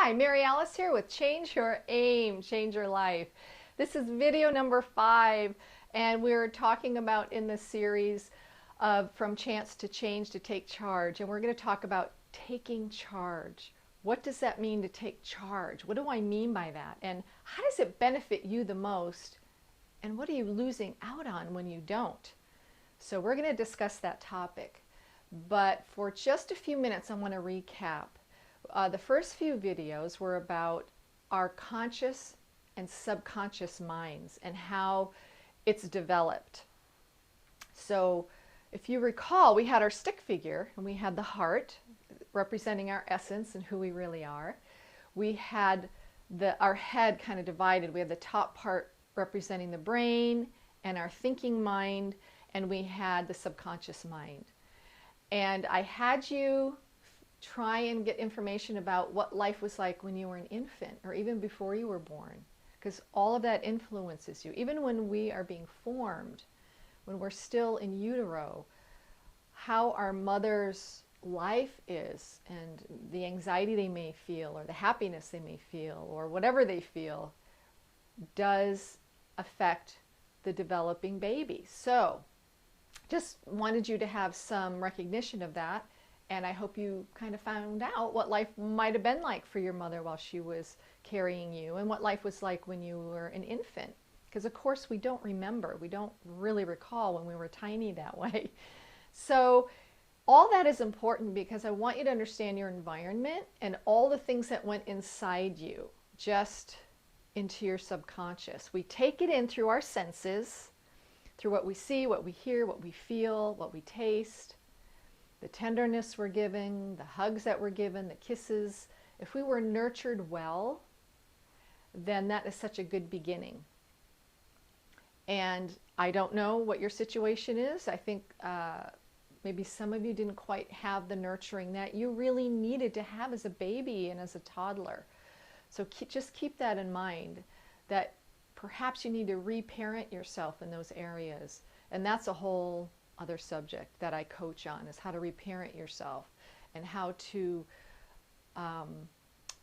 Hi, Maryalice here with Change Your Aim, Change Your Life. This is video number 5, and we're talking about in this series of From Chance to Change to Take Charge, and we're going to talk about taking charge. What does that mean to take charge? What do I mean by that? And how does it benefit you the most? And what are you losing out on when you don't? So we're going to discuss that topic. But for just a few minutes, I want to recap. The first few videos were about our conscious and subconscious minds and how it's developed. So if you recall, we had our stick figure and we had the heart representing our essence and who we really are. We had our head kind of divided. We had the top part representing the brain and our thinking mind, and we had the subconscious mind. And I had you try and get information about what life was like when you were an infant or even before you were born, because all of that influences you. Even when we are being formed, when we're still in utero, how our mother's life is and the anxiety they may feel or the happiness they may feel or whatever they feel does affect the developing baby. So just wanted you to have some recognition of that. And I hope you kind of found out what life might have been like for your mother while she was carrying you and what life was like when you were an infant. Because of course we don't remember. We don't really recall when we were tiny that way. So all that is important because I want you to understand your environment and all the things that went inside you, just into your subconscious. We take it in through our senses, through what we see, what we hear, what we feel, what we taste. The tenderness we're giving, the hugs that we're given, the kisses. If we were nurtured well, then that is such a good beginning. And I don't know what your situation is. I think maybe some of you didn't quite have the nurturing that you really needed to have as a baby and as a toddler. So just keep that in mind, that perhaps you need to reparent yourself in those areas. And that's a whole other subject that I coach on, is how to reparent yourself and how to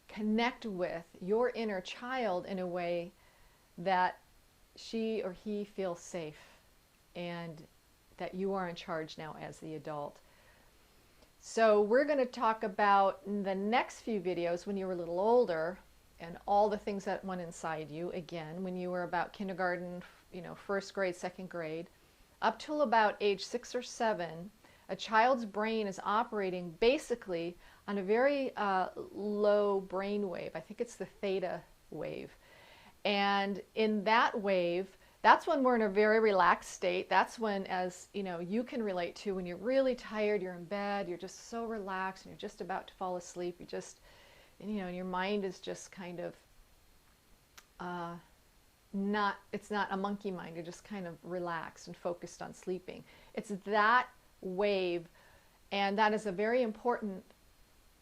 connect with your inner child in a way that she or he feels safe and that you are in charge now as the adult. So we're going to talk about in the next few videos when you were a little older and all the things that went inside you, again, when you were about kindergarten, first grade, second grade. Up till about age 6 or 7, a child's brain is operating basically on a very low brain wave. I think it's the theta wave. And in that wave, that's when we're in a very relaxed state. That's when, as you can relate to, when you're really tired, you're in bed, you're just so relaxed and you're just about to fall asleep. You just, and your mind is just kind of it's not a monkey mind. You're just kind of relaxed and focused on sleeping. It's that wave, and that is a very important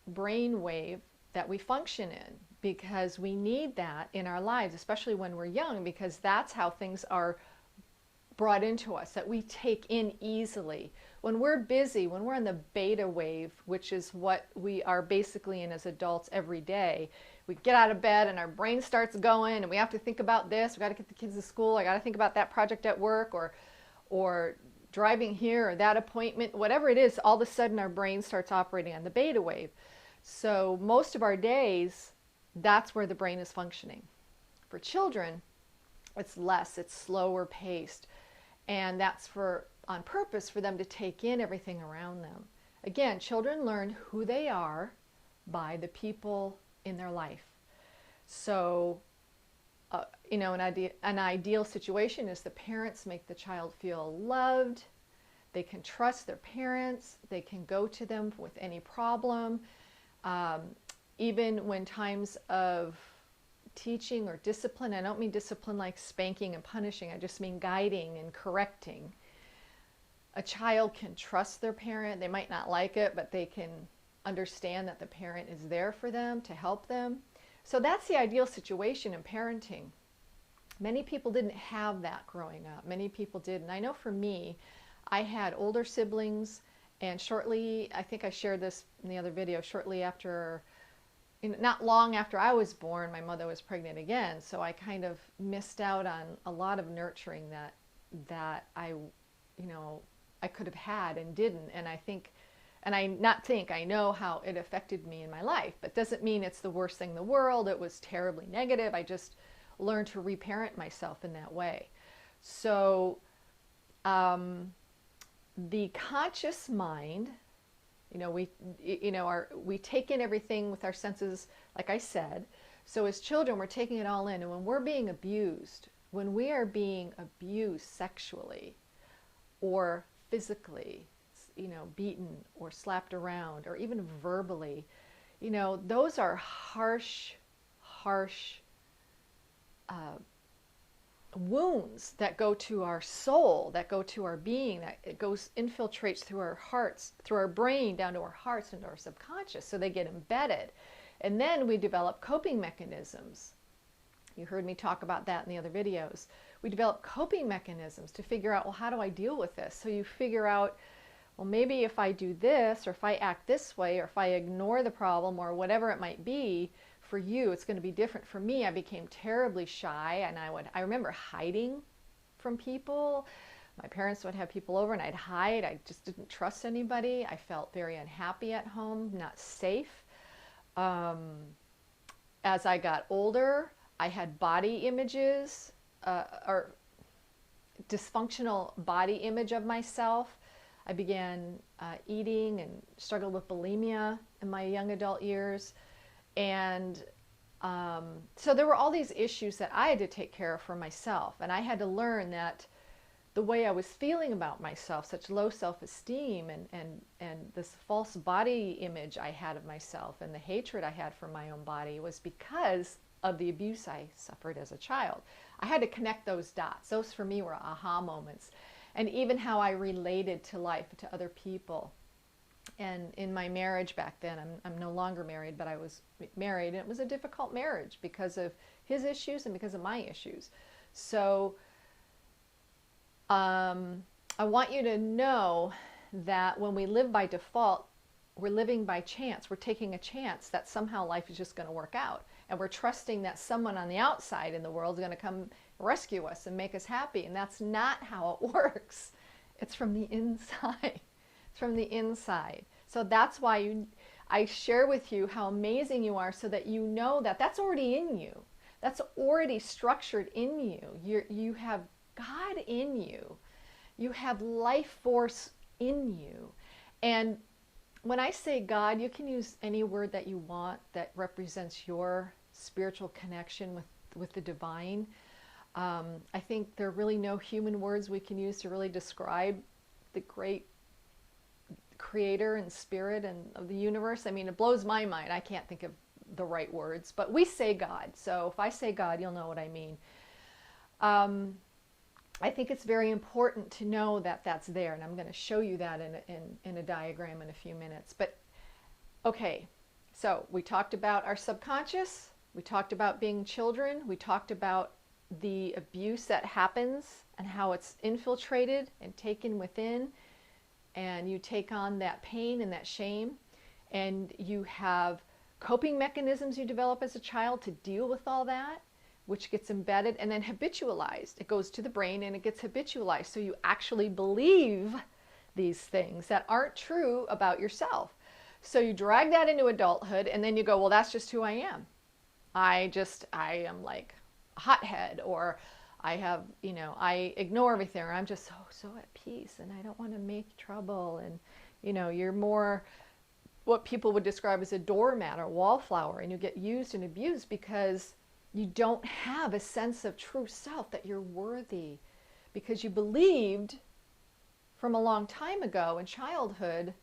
brain wave that we function in, because we need that in our lives, especially when we're young, because that's how things are brought into us, that we take in easily. When we're busy, when we're in the beta wave, which is what we are basically in as adults every day, we get out of bed and our brain starts going and we have to think about this, we got to get the kids to school, I got to think about that project at work, or driving here or that appointment, whatever it is, all of a sudden our brain starts operating on the beta wave. So most of our days, that's where the brain is functioning. For children, it's less, it's slower paced. And that's on purpose for them to take in everything around them. Again, children learn who they are by the people in their life. So, an ideal situation is the parents make the child feel loved. They can trust their parents. They can go to them with any problem. Even when times of teaching or discipline, I don't mean discipline like spanking and punishing, I just mean guiding and correcting. A child can trust their parent. They might not like it, but they can understand that the parent is there for them to help them. So that's the ideal situation in parenting. Many people didn't have that growing up. Many people did. And I know for me, I had older siblings, and shortly, I think I shared this in the other video, shortly after not long after I was born, my mother was pregnant again, so I kind of missed out on a lot of nurturing that I could have had and didn't. And I think, and I know how it affected me in my life, but doesn't mean it's the worst thing in the world. It was terribly negative. I just learned to reparent myself in that way. So the conscious mind, we take in everything with our senses, like I said. So as children, we're taking it all in. And when we're being abused, when we are being abused sexually or physically, beaten or slapped around, or even verbally, those are harsh wounds that go to our soul, that go to our being, that it infiltrates through our hearts, through our brain, down to our hearts and our subconscious. So they get embedded. And then we develop coping mechanisms. You heard me talk about that in the other videos. We develop coping mechanisms to figure out, well, how do I deal with this? So you figure out, well, maybe if I do this, or if I act this way, or if I ignore the problem, or whatever it might be, for you, it's going to be different. For me, I became terribly shy, and I remember hiding from people. My parents would have people over and I'd hide. I just didn't trust anybody. I felt very unhappy at home, not safe. As I got older, I had body images, or dysfunctional body image of myself. I began eating and struggled with bulimia in my young adult years. And so there were all these issues that I had to take care of for myself. And I had to learn that the way I was feeling about myself, such low self-esteem and this false body image I had of myself and the hatred I had for my own body, was because of the abuse I suffered as a child. I had to connect those dots. Those for me were aha moments. And even how I related to life, to other people. And in my marriage back then, I'm no longer married, but I was married, and it was a difficult marriage because of his issues and because of my issues. So I want you to know that when we live by default, we're living by chance. We're taking a chance that somehow life is just going to work out. And we're trusting that someone on the outside in the world is going to come rescue us and make us happy. And that's not how it works. It's from the inside. It's from the inside. So that's why I share with you how amazing you are, so that you know that that's already in you. That's already structured in you. You have God in you. You have life force in you. And when I say God, you can use any word that you want that represents your spiritual connection with the divine. I think there are really no human words we can use to really describe the great creator and spirit and of the universe. I mean, it blows my mind. I can't think of the right words, but we say God. So if I say God, you'll know what I mean. I think it's very important to know that that's there, and I'm going to show you that in a diagram in a few minutes. But okay, so we talked about our subconscious, we talked about being children, we talked about the abuse that happens and how it's infiltrated and taken within, and you take on that pain and that shame, and you have coping mechanisms you develop as a child to deal with all that, which gets embedded and then habitualized. It goes to the brain and it gets habitualized. So you actually believe these things that aren't true about yourself. So you drag that into adulthood, and then you go, well, that's just who I am. I am like a hothead, or I have, I ignore everything, or I'm just so at peace and I don't want to make trouble. And, you're more what people would describe as a doormat or wallflower, and you get used and abused because you don't have a sense of true self, that you're worthy, because you believed from a long time ago in childhood,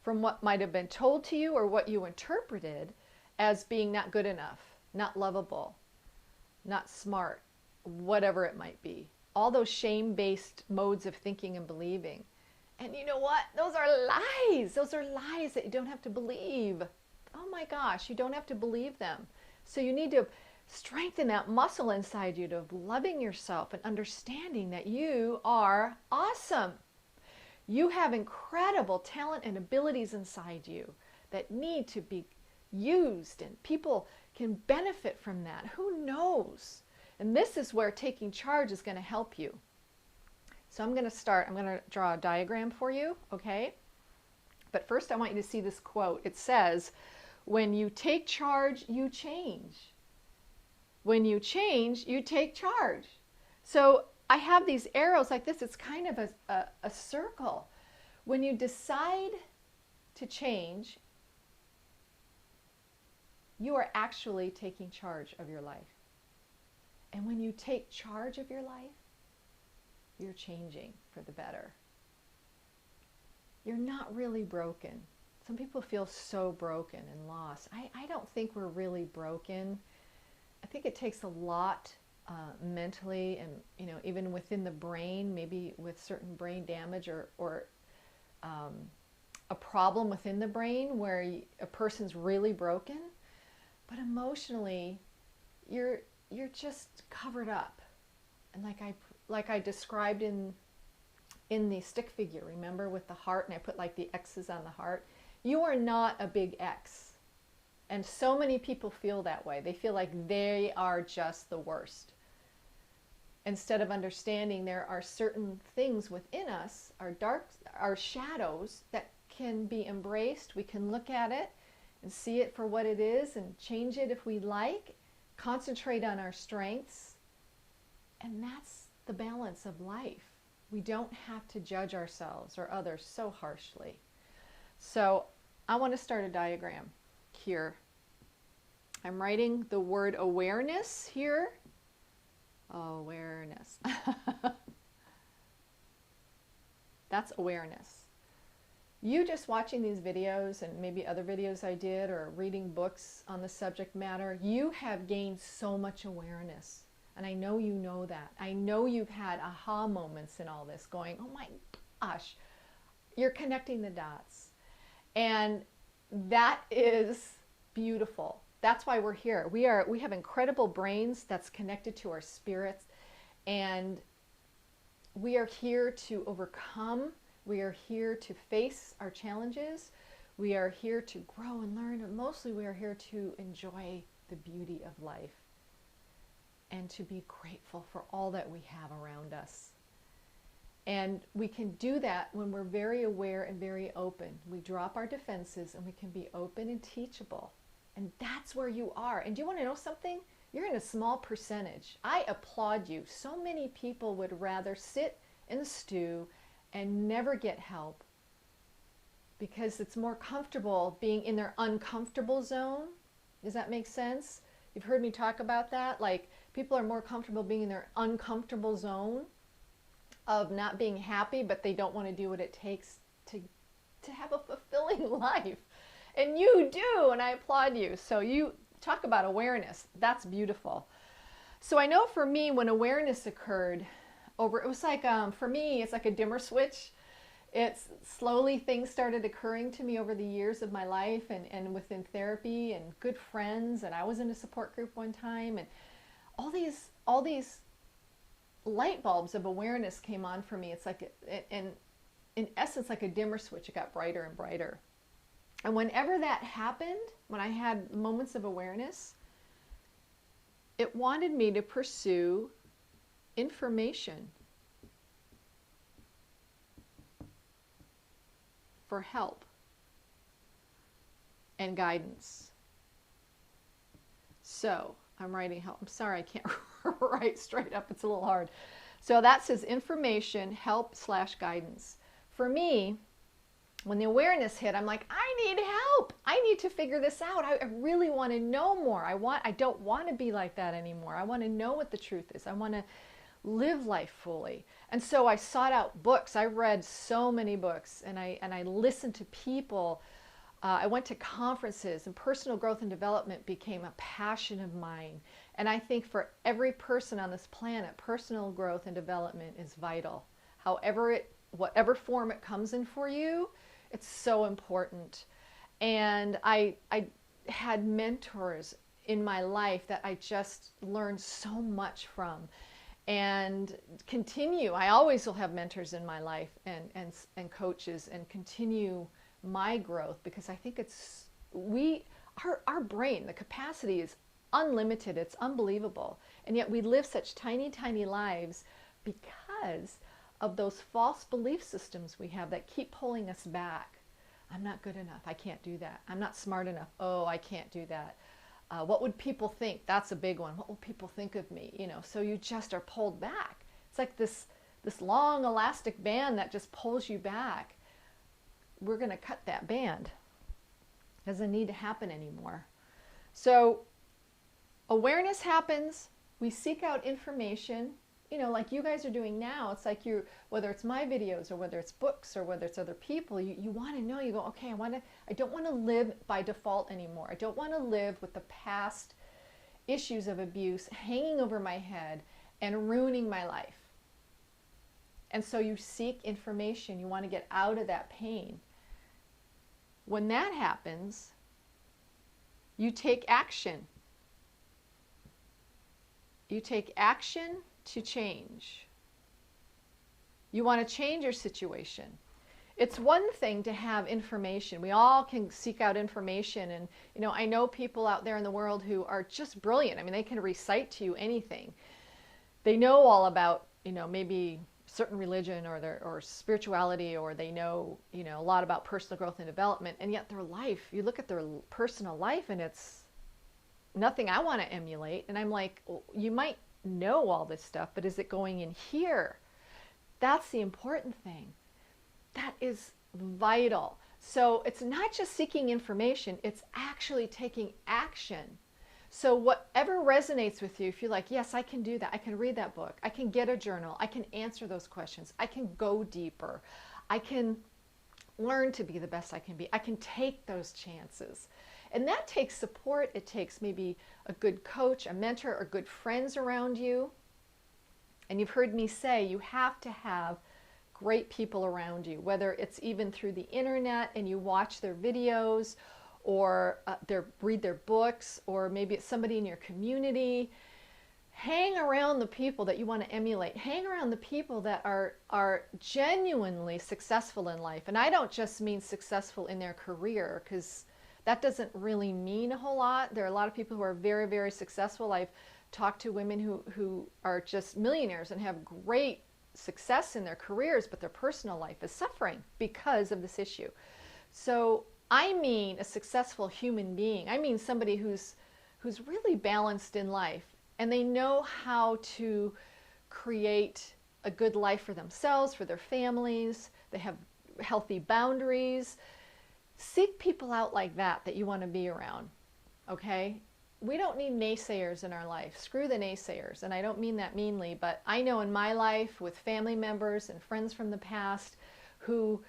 from what might have been told to you or what you interpreted as being not good enough, not lovable, not smart, whatever it might be. All those shame-based modes of thinking and believing. And you know what? Those are lies. Those are lies that you don't have to believe. Oh my gosh, you don't have to believe them. So you need to strengthen that muscle inside you of loving yourself and understanding that you are awesome. You have incredible talent and abilities inside you that need to be used and people can benefit from that. Who knows? And this is where taking charge is going to help you. So I'm going to start. I'm going to draw a diagram for you, okay? But first I want you to see this quote. It says, when you take charge, you change. When you change, you take charge. So I have these arrows like this. It's kind of a circle. When you decide to change, you are actually taking charge of your life. And when you take charge of your life, you're changing for the better. You're not really broken. Some people feel so broken and lost. I don't think we're really broken. I think it takes a lot mentally and, even within the brain, maybe with certain brain damage or a problem within the brain where a person's really broken. But emotionally, you're just covered up. And like I described in the stick figure, remember, with the heart, and I put like the X's on the heart. You are not a big X. And so many people feel that way. They feel like they are just the worst. Instead of understanding there are certain things within us, our shadows, that can be embraced. We can look at it and see it for what it is and change it if we like. Concentrate on our strengths. And that's the balance of life. We don't have to judge ourselves or others so harshly. So I want to start a diagram here. I'm writing the word awareness here. Awareness. That's awareness. You just watching these videos and maybe other videos I did or reading books on the subject matter, you have gained so much awareness. And I know you know that. I know you've had aha moments in all this going, oh my gosh, you're connecting the dots. And that is beautiful. That's why we're here. We have incredible brains that's connected to our spirits. And we are here to overcome. We are here to face our challenges. We are here to grow and learn. And mostly we are here to enjoy the beauty of life and to be grateful for all that we have around us. And we can do that when we're very aware and very open. We drop our defenses and we can be open and teachable. And that's where you are. And do you want to know something? You're in a small percentage. I applaud you. So many people would rather sit in the stew and never get help because it's more comfortable being in their uncomfortable zone. Does that make sense? You've heard me talk about that. Like, people are more comfortable being in their uncomfortable zone of not being happy, but they don't want to do what it takes to have a fulfilling life. And you do, and I applaud you. So you talk about awareness. That's beautiful. So I know for me, when awareness occurred, it was like, for me, it's like a dimmer switch. It's slowly things started occurring to me over the years of my life and within therapy and good friends. And I was in a support group one time, and all these light bulbs of awareness came on for me. It's like, in essence, like a dimmer switch. It got brighter and brighter. And whenever that happened, when I had moments of awareness, it wanted me to pursue information for help and guidance. So I'm writing help. I'm sorry, I can't write straight up. It's a little hard. So that says information, help / guidance. For me, when the awareness hit, I'm like, I need help. I need to figure this out. I really want to know more. I don't want to be like that anymore. I want to know what the truth is. I want to live life fully. And so I sought out books. I read so many books, and I listened to people. I went to conferences, and personal growth and development became a passion of mine. And I think for every person on this planet, personal growth and development is vital. Whatever form it comes in for you, it's so important. And I had mentors in my life that I just learned so much from, and continue. I always will have mentors in my life and coaches, and continue my growth, because I think our brain, the capacity is unlimited. It's unbelievable. And yet we live such tiny, tiny lives because of those false belief systems we have that keep pulling us back. I'm not good enough. I can't do that. I'm not smart enough. Oh, I can't do that. What would people think? That's a big one. What will people think of me? You know, so you just are pulled back. It's like this long elastic band that just pulls you back. We're going to cut that band. It doesn't need to happen anymore. So awareness happens. We seek out information. You know, like you guys are doing now. It's like whether it's my videos or whether it's books or whether it's other people, you want to know. You go, okay, I don't want to live by default anymore. I don't want to live with the past issues of abuse hanging over my head and ruining my life. And so you seek information. You want to get out of that pain. When that happens, you take action. You take action to change. You want to change your situation. It's one thing to have information. We all can seek out information, and you know, I know people out there in the world who are just brilliant. I mean, they can recite to you anything. They know all about, you know, maybe certain religion or spirituality, or they know, you know, a lot about personal growth and development, and yet their life, you look at their personal life and it's nothing I want to emulate. And I'm like, well, you might know all this stuff, but is it going in here? That's the important thing. That is vital. So it's not just seeking information, it's actually taking action. So whatever resonates with you, if you're like, yes, I can do that, I can read that book, I can get a journal, I can answer those questions, I can go deeper, I can learn to be the best I can be, I can take those chances. And that takes support. It takes maybe a good coach, a mentor, or good friends around you. And you've heard me say you have to have great people around you, whether it's even through the internet and you watch their videos, or read their books, or maybe it's somebody in your community. Hang around the people that you want to emulate. Hang around the people that are genuinely successful in life. And I don't just mean successful in their career, because that doesn't really mean a whole lot. There are a lot of people who are very, very successful. I've talked to women who are just millionaires and have great success in their careers, but their personal life is suffering because of this issue. So I mean a successful human being. I mean somebody who's really balanced in life, and they know how to create a good life for themselves, for their families. They have healthy boundaries. Seek people out like that you want to be around, okay? We don't need naysayers in our life. Screw the naysayers, and I don't mean that meanly, but I know in my life with family members and friends from the past who,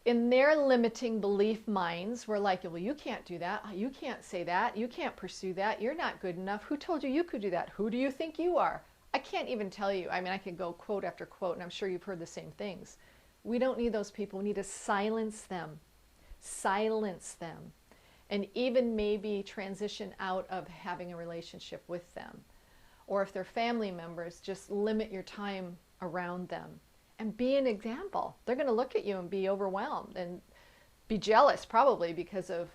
in their limiting belief minds, were like, well, you can't do that, you can't say that, you can't pursue that, you're not good enough, who told you could do that, who do you think you are? I can't even tell you. I mean, I could go quote after quote, and I'm sure you've heard the same things. We don't need those people. We need to silence them. Silence them, and even maybe transition out of having a relationship with them. Or if they're family members, just limit your time around them and be an example. They're going to look at you and be overwhelmed and be jealous, probably, because of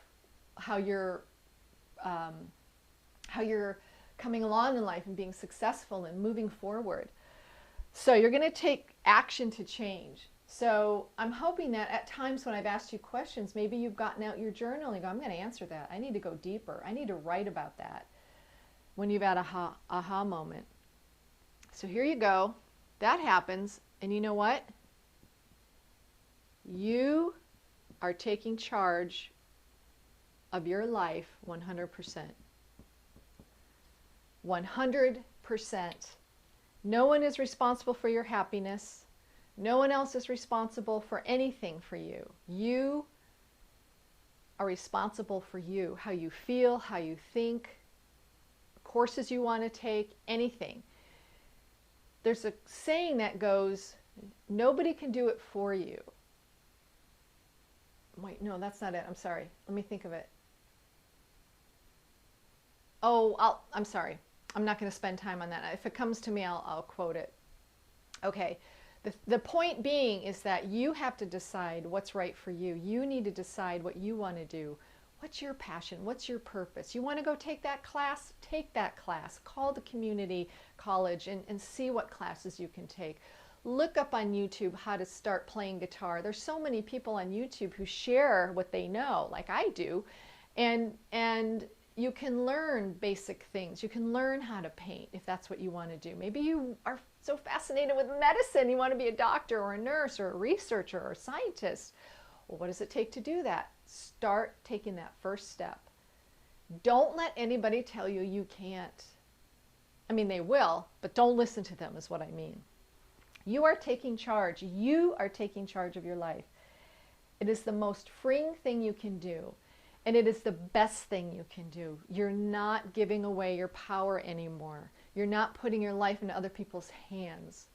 how you're coming along in life and being successful and moving forward. So you're going to take action to change. So I'm hoping that at times when I've asked you questions, maybe you've gotten out your journal and go, I'm going to answer that. I need to go deeper. I need to write about that. When you've had a aha moment. So here you go. That happens. And you know what? You are taking charge of your life 100%. 100%. No one is responsible for your happiness. No one else is responsible for anything for you. You are responsible for you, how you feel, how you think, courses you want to take, anything. There's a saying that goes, nobody can do it for you. Wait, no, that's not it. I'm sorry. Let me think of it. Oh, I'm sorry. I'm not going to spend time on that. If it comes to me, I'll quote it. Okay. The point being is that you have to decide what's right for you. You need to decide what you want to do, What's your passion? What's your purpose? You want to go take that class? Take that class. Call the community college and see what classes you can take. Look up on YouTube how to start playing guitar. There's so many people on YouTube who share what they know, like I do, and you can learn basic things. You can learn how to paint if that's what you want to do. Maybe you are so fascinated with medicine, you want to be a doctor or a nurse or a researcher or a scientist. Well, what does it take to do that? Start taking that first step. Don't let anybody tell you you can't. I mean, they will, but don't listen to them is what I mean. You are taking charge. You are taking charge of your life. It is the most freeing thing you can do. And it is the best thing you can do. You're not giving away your power anymore. You're not putting your life into other people's hands.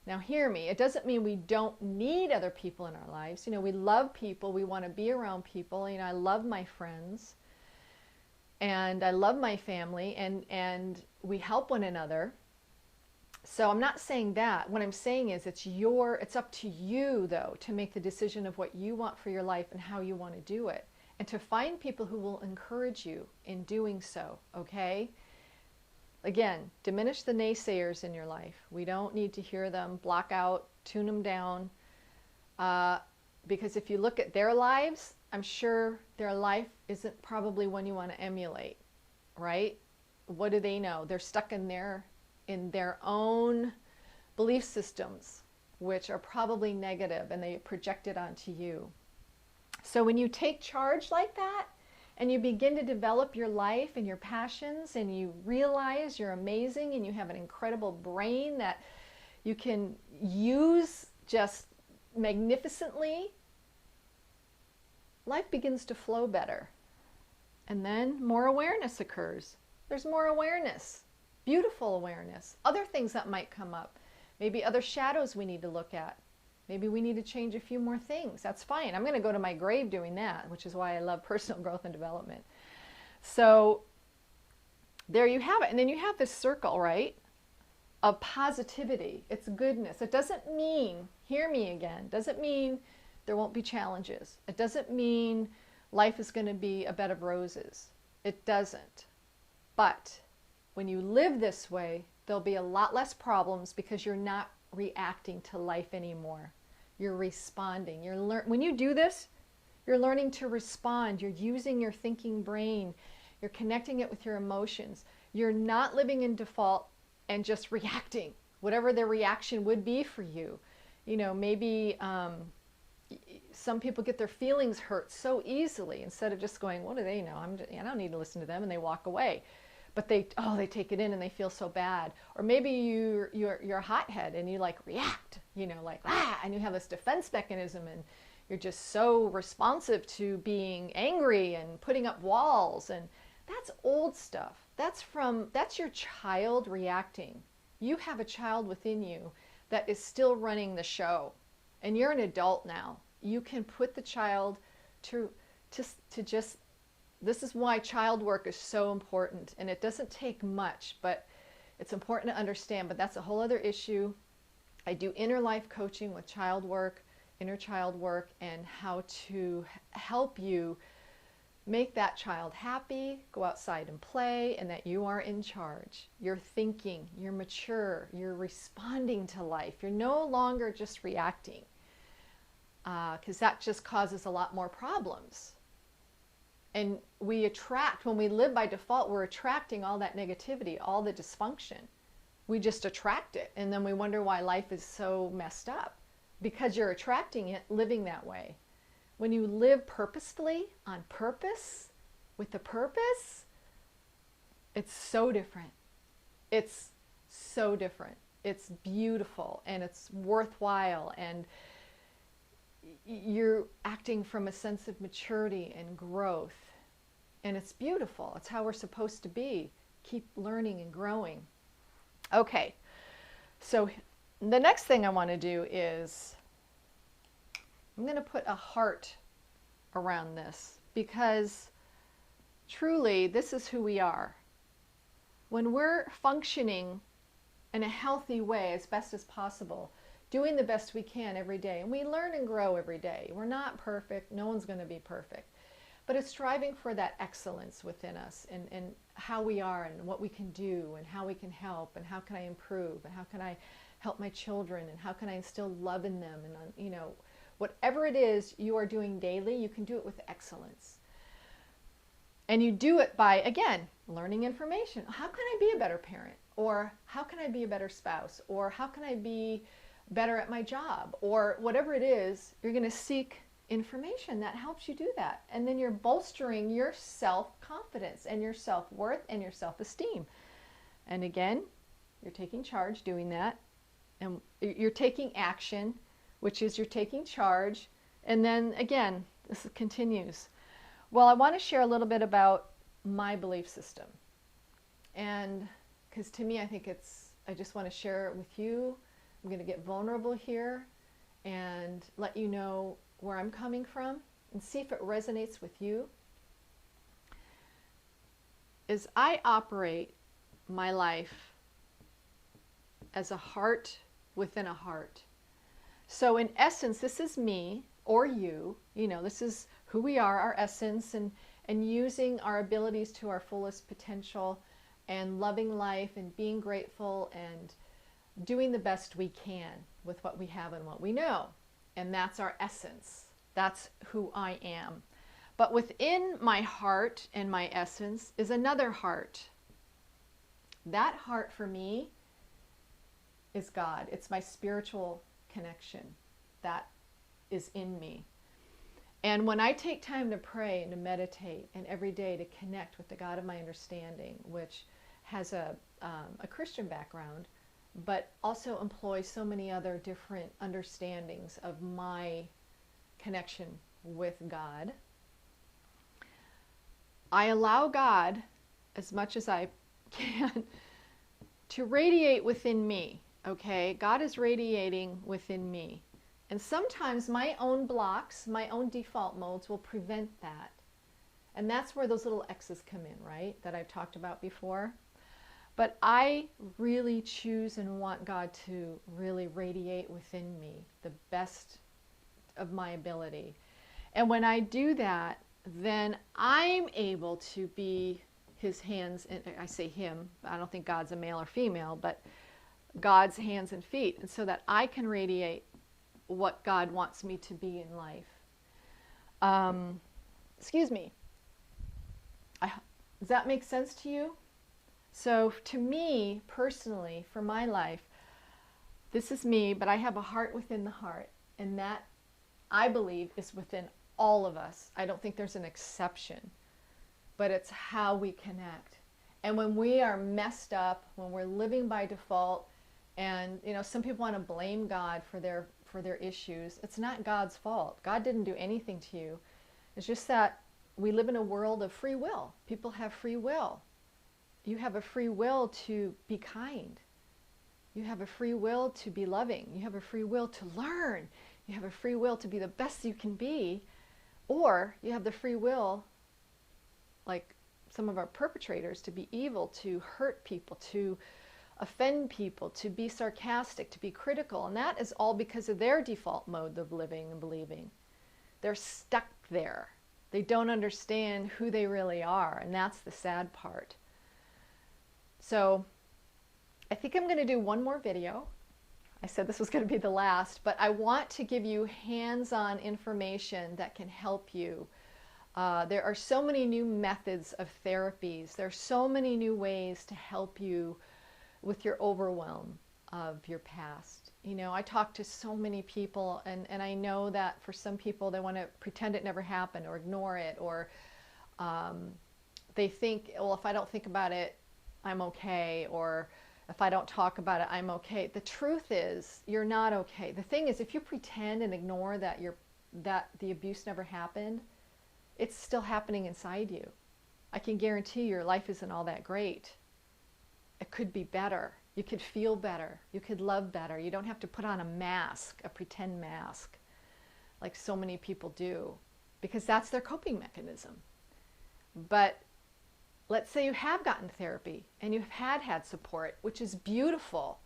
Now hear me, it doesn't mean we don't need other people in our lives. You know, we love people, we want to be around people. You know, I love my friends and I love my family and we help one another. So I'm not saying that. What I'm saying is it's up to you though to make the decision of what you want for your life and how you want to do it. And to find people who will encourage you in doing so, okay? Again, diminish the naysayers in your life. We don't need to hear them, block out, tune them down. Because if you look at their lives, I'm sure their life isn't probably one you want to emulate, right? What do they know? They're stuck in their own belief systems, which are probably negative, and they project it onto you. So when you take charge like that, and you begin to develop your life and your passions, and you realize you're amazing and you have an incredible brain that you can use just magnificently, life begins to flow better. And then more awareness occurs. There's more awareness, beautiful awareness, other things that might come up, maybe other shadows we need to look at. Maybe we need to change a few more things. That's fine. I'm going to go to my grave doing that, which is why I love personal growth and development. So there you have it. And then you have this circle, right, of positivity. It's goodness. It doesn't mean, hear me again, doesn't mean there won't be challenges. It doesn't mean life is going to be a bed of roses. It doesn't. But when you live this way, there'll be a lot less problems because you're not reacting to life anymore. You're responding. When you do this, you're learning to respond. You're using your thinking brain. You're connecting it with your emotions. You're not living in default and just reacting, whatever the reaction would be for you. You know, maybe some people get their feelings hurt so easily instead of just going, what do they know? I don't need to listen to them, and they walk away. But they take it in and they feel so bad. Or maybe you're a hothead and you like react, you know, like, and you have this defense mechanism and you're just so responsive to being angry and putting up walls. And that's old stuff. That's your child reacting. You have a child within you that is still running the show. And you're an adult now. You can put the child to just, this is why child work is so important, and it doesn't take much, but it's important to understand, but that's a whole other issue. I do inner life coaching with child work, inner child work, and how to help you make that child happy, go outside and play, and that you are in charge. You're thinking, you're mature, you're responding to life. You're no longer just reacting, because that just causes a lot more problems. And we attract, when we live by default, we're attracting all that negativity, all the dysfunction. We just attract it, and then we wonder why life is so messed up, because you're attracting it, living that way. When you live purposefully, on purpose, with a purpose, it's so different. It's so different. It's beautiful, and it's worthwhile, and you're acting from a sense of maturity and growth. And it's beautiful. It's how we're supposed to be. Keep learning and growing. Okay, so the next thing I want to do is I'm going to put a heart around this, because truly this is who we are. When we're functioning in a healthy way as best as possible, doing the best we can every day, and we learn and grow every day. We're not perfect. No one's going to be perfect. but it's striving for that excellence within us, and how we are and what we can do and how we can help and how can I improve and how can I help my children and how can I instill love in them, and you know, whatever it is you are doing daily, you can do it with excellence. And you do it by, again, learning information. How can I be a better parent? Or how can I be a better spouse? Or how can I be better at my job? Or whatever it is, you're going to seek information that helps you do that. And then you're bolstering your self-confidence and your self-worth and your self-esteem. And again, you're taking charge doing that. And you're taking action, which is you're taking charge. And then again, this continues. Well, I want to share a little bit about my belief system. And because to me, I think I just want to share it with you. I'm going to get vulnerable here and let you know where I'm coming from and see if it resonates with you. Is I operate my life as a heart within a heart. So in essence, this is me or you, this is who we are, our essence, and using our abilities to our fullest potential and loving life and being grateful and doing the best we can with what we have and what we know. And that's our essence. That's who I am. But within my heart and my essence is another heart. That heart for me is God. It's my spiritual connection that is in me. And when I take time to pray and to meditate and every day to connect with the God of my understanding, which has a Christian background, but also employs so many other different understandings of my connection with God, I allow God, as much as I can, to radiate within me. Okay? God is radiating within me. And sometimes my own blocks, my own default modes will prevent that. And that's where those little X's come in, right? That I've talked about before. But I really choose and want God to really radiate within me the best of my ability. And when I do that, then I'm able to be his hands, and I say him, I don't think God's a male or female, but God's hands and feet, and so that I can radiate what God wants me to be in life. Excuse me. Does that make sense to you? So to me, personally, for my life, this is me, but I have a heart within the heart, and that, I believe, is within all of us. I don't think there's an exception, but it's how we connect. And when we are messed up, when we're living by default, and some people want to blame God for their issues, it's not God's fault. God didn't do anything to you. It's just that we live in a world of free will. People have free will. You have a free will to be kind. You have a free will to be loving. You have a free will to learn. You have a free will to be the best you can be. Or you have the free will, like some of our perpetrators, to be evil, to hurt people, to offend people, to be sarcastic, to be critical. And that is all because of their default mode of living and believing. They're stuck there. They don't understand who they really are. And that's the sad part. So I think I'm going to do one more video. I said this was going to be the last, but I want to give you hands-on information that can help you. There are so many new methods of therapies. There are so many new ways to help you with your overwhelm of your past. I talk to so many people, and I know that for some people they want to pretend it never happened or ignore it, or they think, well, if I don't think about it, I'm okay, or if I don't talk about it, I'm okay. The truth is, you're not okay. The thing is, if you pretend and ignore that the abuse never happened, it's still happening inside you. I can guarantee your life isn't all that great. It could be better. You could feel better. You could love better. You don't have to put on a mask, a pretend mask, like so many people do, because that's their coping mechanism. But let's say you have gotten therapy and you've had support, which is beautiful,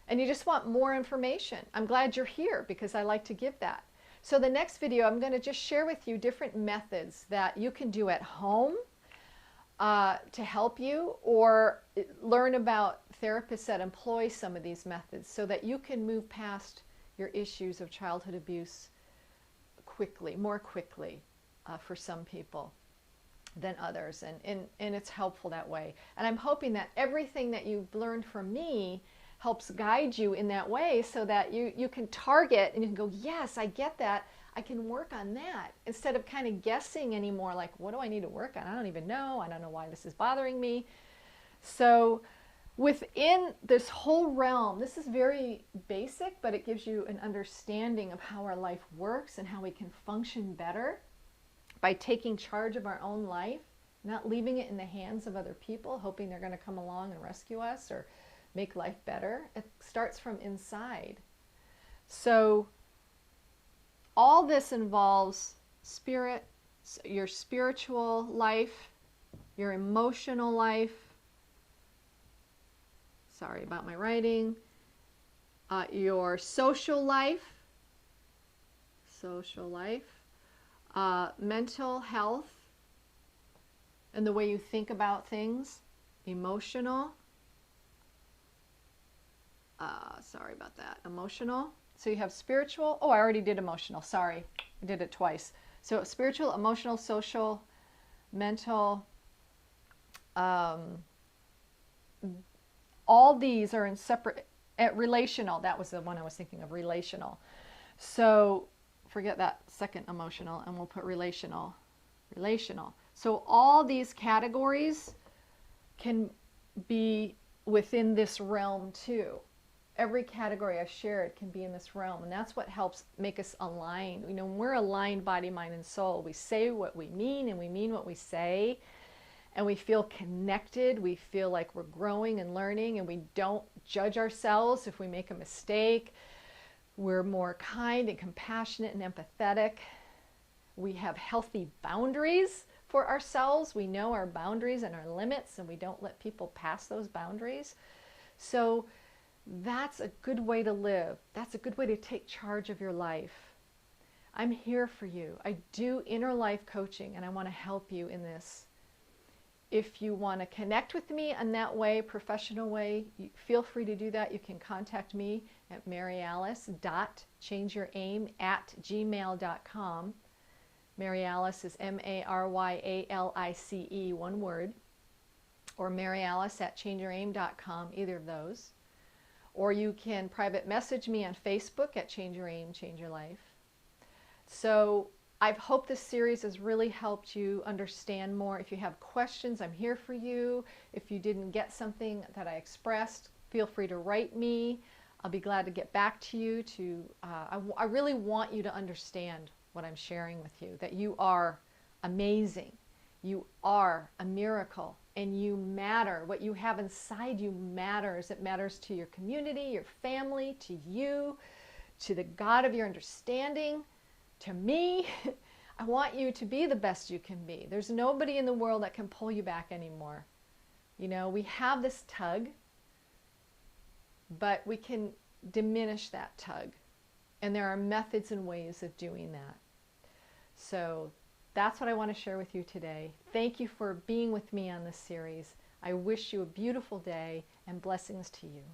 and you just want more information. I'm glad you're here because I like to give that. So the next video, I'm going to just share with you different methods that you can do at home to help you, or learn about therapists that employ some of these methods so that you can move past your issues of childhood abuse quickly, more quickly for some people than others, and it's helpful that way. And I'm hoping that everything that you've learned from me helps guide you in that way so that you can target and you can go, yes, I get that. I can work on that, instead of kind of guessing anymore, like, what do I need to work on? I don't even know. I don't know why this is bothering me. So within this whole realm, this is very basic, but it gives you an understanding of how our life works and how we can function better by taking charge of our own life, not leaving it in the hands of other people, hoping they're going to come along and rescue us or make life better. It starts from inside. So all this involves spirit, your spiritual life, your emotional life, sorry about my writing, your social life, mental health, and the way you think about things, emotional, sorry about that, emotional. So you have spiritual, oh, I already did emotional, sorry, I did it twice. So spiritual, emotional, social, mental, all these are in separate, relational, that was the one I was thinking of, relational. So forget that second emotional and we'll put relational. So all these categories can be within this realm too. Every category I've shared can be in this realm, and that's what helps make us aligned. You know, when we're aligned, body, mind, and soul, we say what we mean and we mean what we say, and we feel connected. We feel like we're growing and learning, and we don't judge ourselves if we make a mistake. We're more kind and compassionate and empathetic. We have healthy boundaries for ourselves. We know our boundaries and our limits, and we don't let people pass those boundaries. So that's a good way to live. That's a good way to take charge of your life. I'm here for you. I do inner life coaching, and I want to help you in this. If you want to connect with me in that way, professional way, feel free to do that. You can contact me at maryalice.changeyouraim@gmail.com. Maryalice is Maryalice, one word, or maryalice@changeyouraim.com, either of those. Or you can private message me on Facebook at Change Your Aim, Change Your Life. So I hope this series has really helped you understand more. If you have questions, I'm here for you. If you didn't get something that I expressed, feel free to write me. I'll be glad to get back to you. I really want you to understand what I'm sharing with you, that you are amazing. You are a miracle, and you matter. What you have inside you matters. It matters to your community, your family, to you, to the God of your understanding, to me. I want you to be the best you can be. There's nobody in the world that can pull you back anymore. You know, we have this tug, but we can diminish that tug. And there are methods and ways of doing that. So that's what I want to share with you today. Thank you for being with me on this series. I wish you a beautiful day and blessings to you.